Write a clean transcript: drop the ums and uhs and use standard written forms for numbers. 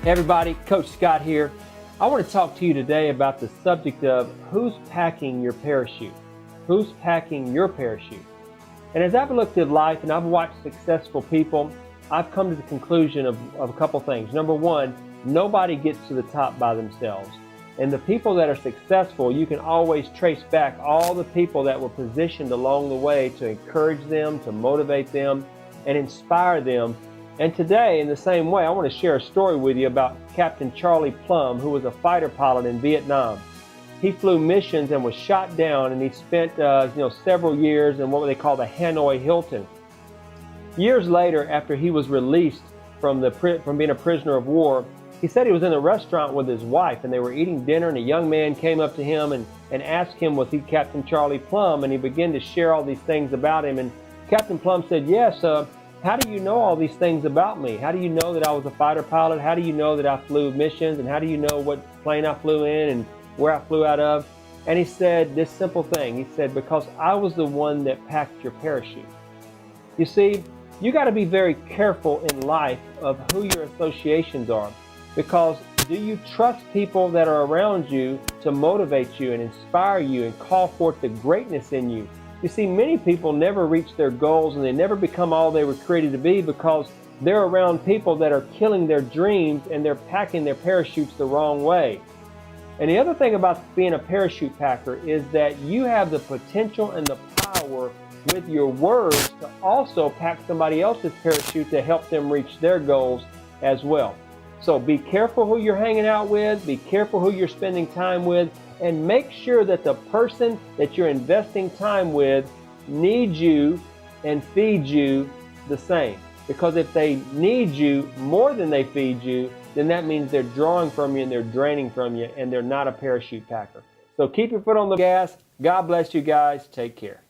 Hey everybody, Coach Scott here. I want to talk to you today about the subject of who's packing your parachute. Who's packing your parachute? And as I've looked at life and I've watched successful people, I've come to the conclusion of a couple things. Number one, nobody gets to the top by themselves. And the people that are successful, you can always trace back all the people that were positioned along the way to encourage them, to motivate them, and inspire them. And today, in the same way, I want to share a story with you about Captain Charlie Plumb, who was a fighter pilot in Vietnam. He flew missions and was shot down, and he spent several years in what they call the Hanoi Hilton. Years later, after he was released from being a prisoner of war, he said he was in a restaurant with his wife, and they were eating dinner, and a young man came up to him and asked him, was he Captain Charlie Plumb? And he began to share all these things about him. And Captain Plumb said, yes, how do you know all these things about me? How do you know that I was a fighter pilot? How do you know that I flew missions? And how do you know what plane I flew in and where I flew out of? And he said this simple thing. He said, because I was the one that packed your parachute. You see, you got to be very careful in life of who your associations are, because do you trust people that are around you to motivate you and inspire you and call forth the greatness in you? You see, many people never reach their goals and they never become all they were created to be because they're around people that are killing their dreams and they're packing their parachutes the wrong way. And the other thing about being a parachute packer is that you have the potential and the power with your words to also pack somebody else's parachute to help them reach their goals as well. So be careful who you're hanging out with, be careful who you're spending time with, and make sure that the person that you're investing time with needs you and feeds you the same. Because if they need you more than they feed you, then that means they're drawing from you and they're draining from you, and they're not a parachute packer. So keep your foot on the gas. God bless you guys. Take care.